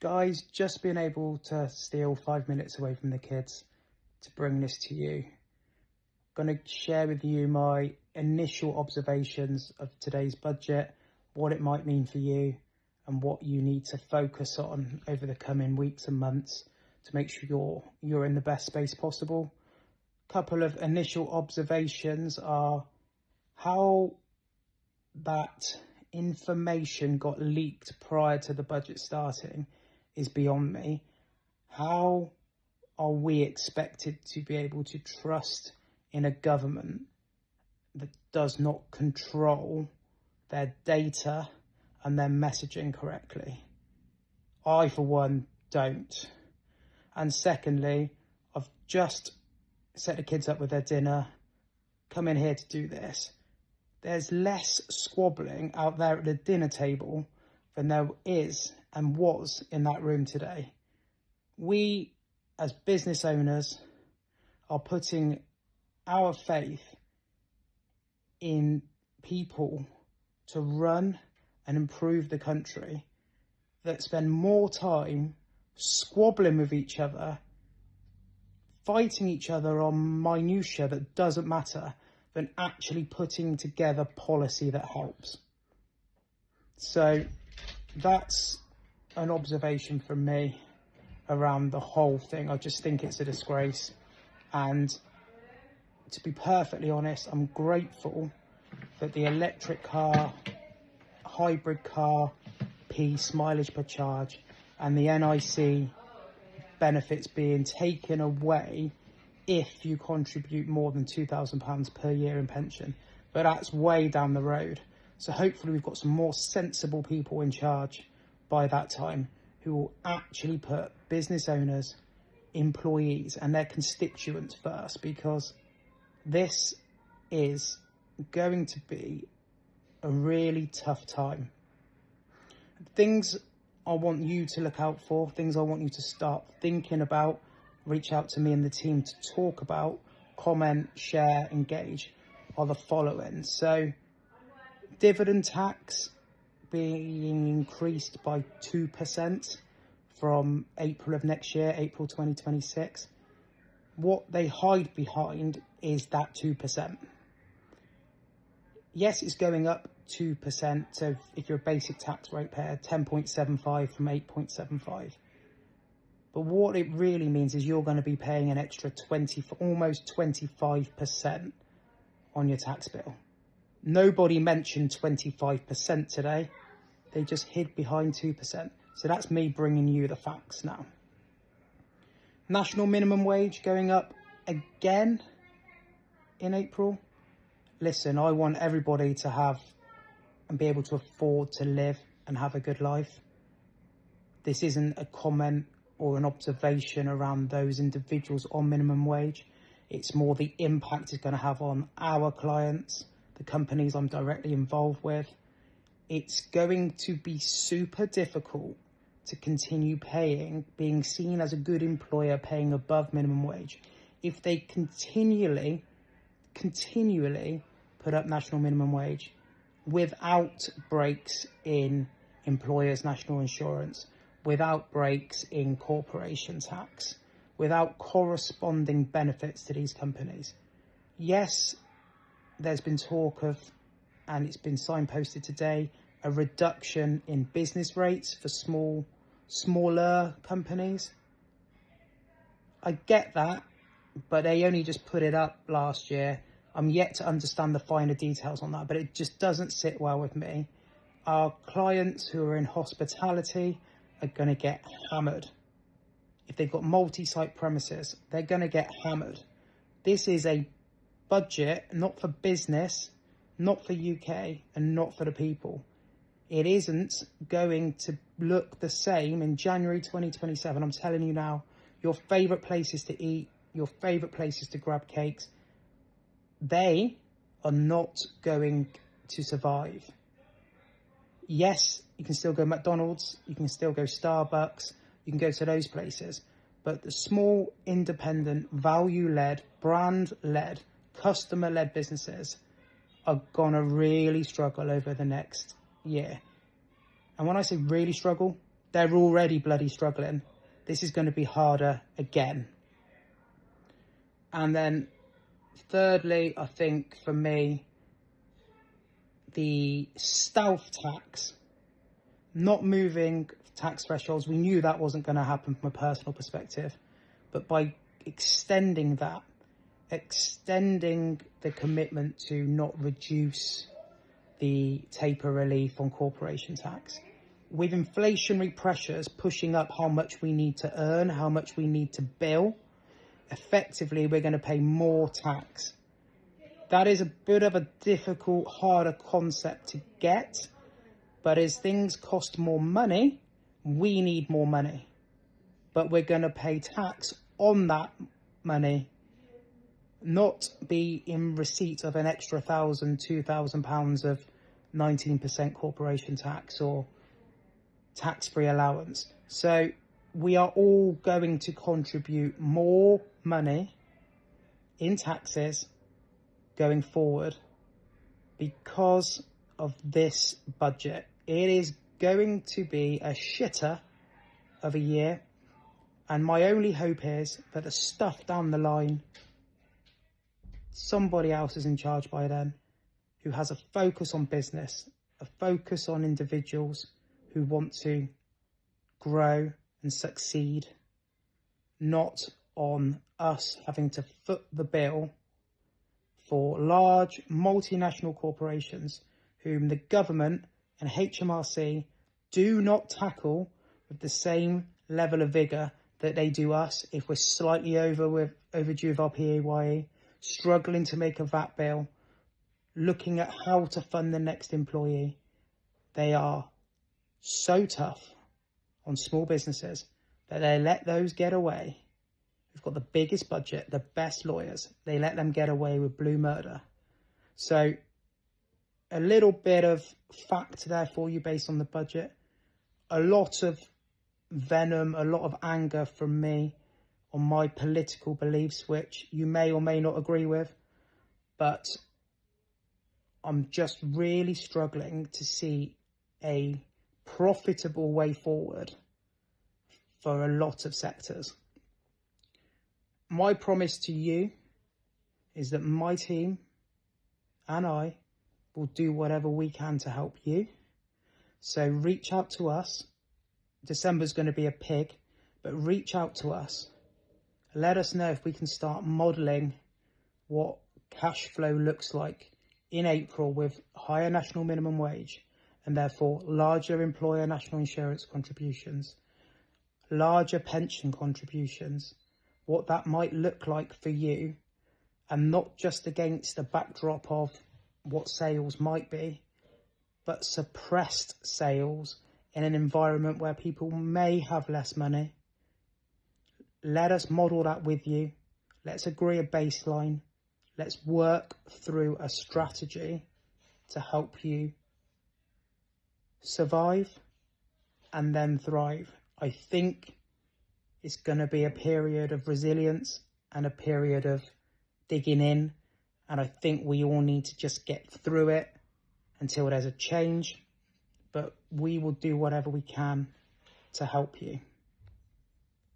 Guys, just being able to steal 5 minutes away from the kids to bring this to you. I'm going to share with you my initial observations of today's budget, what it might mean for you, and what you need to focus on over the coming weeks and months to make sure you're in the best space possible. Couple of initial observations are how that information got leaked prior to the budget starting is beyond me. How are we expected to be able to trust in a government that does not control their data and their messaging correctly? I, for one, don't. And secondly, I've just set the kids up with their dinner, come in here to do this. There's less squabbling out there at the dinner table than there is and was in that room today. We, as business owners, are putting our faith in people to run and improve the country that spend more time squabbling with each other, fighting each other on minutiae that doesn't matter, than actually putting together policy that helps. So that's an observation from me around the whole thing. I just think it's a disgrace. And to be perfectly honest, I'm grateful that the electric car, hybrid car piece, mileage per charge, and the NIC benefits being taken away if you contribute more than £2,000 per year in pension. But that's way down the road. So hopefully we've got some more sensible people in charge by that time who will actually put business owners, employees and their constituents first, because this is going to be a really tough time. Things I want you to look out for, things I want you to start thinking about, reach out to me and the team to talk about, comment, share, engage, are the following. So, dividend tax being increased by 2% from April of next year, April 2026. What they hide behind is that 2%. Yes, it's going up 2%. So if you're a basic tax rate payer, 10.75 from 8.75. But what it really means is you're going to be paying an extra almost 25% on your tax bill. Nobody mentioned 25% today. They just hid behind 2%. So that's me bringing you the facts now. National minimum wage going up again in April. Listen, I want everybody to have and be able to afford to live and have a good life. This isn't a comment or an observation around those individuals on minimum wage. It's more the impact it's going to have on our clients, the companies I'm directly involved with. It's going to be super difficult to continue being seen as a good employer, paying above minimum wage, if they continually put up national minimum wage without breaks in employers' national insurance, without breaks in corporation tax, without corresponding benefits to these companies. Yes, there's been talk of, and it's been signposted today, a reduction in business rates for smaller companies. I get that, but they only just put it up last year. I'm yet to understand the finer details on that, but it just doesn't sit well with me. Our clients who are in hospitality are going to get hammered. If they've got multi-site premises, they're going to get hammered. This is a budget not for business, not for UK, and not for the people. It isn't going to look the same in January 2027. I'm telling you now, your favourite places to eat, your favourite places to grab cakes, they are not going to survive. Yes, you can still go McDonald's, you can still go Starbucks, you can go to those places. But the small, independent, value-led, brand-led, customer-led businesses are going to really struggle over the next year. And when I say really struggle, They're already bloody struggling. This is going to be harder again. And then thirdly, I think for me, the stealth tax, not moving tax thresholds, we knew that wasn't going to happen from a personal perspective, but by extending that, extending the commitment to not reduce the taper relief on corporation tax, with inflationary pressures pushing up how much we need to earn, how much we need to bill, effectively we're going to pay more tax. That is a bit of a difficult, harder concept to get, but as things cost more money, we need more money. But we're going to pay tax on that money, not be in receipt of an extra £1,000, £2,000 of 19% corporation tax or tax-free allowance. So we are all going to contribute more money in taxes going forward because of this budget. It is going to be a shitter of a year, and my only hope is that the stuff down the line, somebody else is in charge by then, who has a focus on business, a focus on individuals who want to grow and succeed, not on us having to foot the bill for large multinational corporations whom the government and HMRC do not tackle with the same level of vigour that they do us if we're slightly overdue with our PAYE, struggling to make a VAT bill, looking at how to fund the next employee. They are so tough on small businesses that they let those get away. We've got the biggest budget, the best lawyers. They let them get away with blue murder. So a little bit of fact there for you based on the budget. A lot of venom, a lot of anger from me on my political beliefs, which you may or may not agree with. But I'm just really struggling to see a profitable way forward for a lot of sectors. My promise to you is that my team and I will do whatever we can to help you. So reach out to us. December's going to be a pig, but reach out to us. Let us know if we can start modelling what cash flow looks like in April with higher national minimum wage and therefore larger employer national insurance contributions, larger pension contributions, what that might look like for you, and not just against the backdrop of what sales might be, but suppressed sales in an environment where people may have less money. Let us model that with you. Let's agree a baseline. Let's work through a strategy to help you survive and then thrive. I think it's going to be a period of resilience and a period of digging in. And I think we all need to just get through it until there's a change. But we will do whatever we can to help you.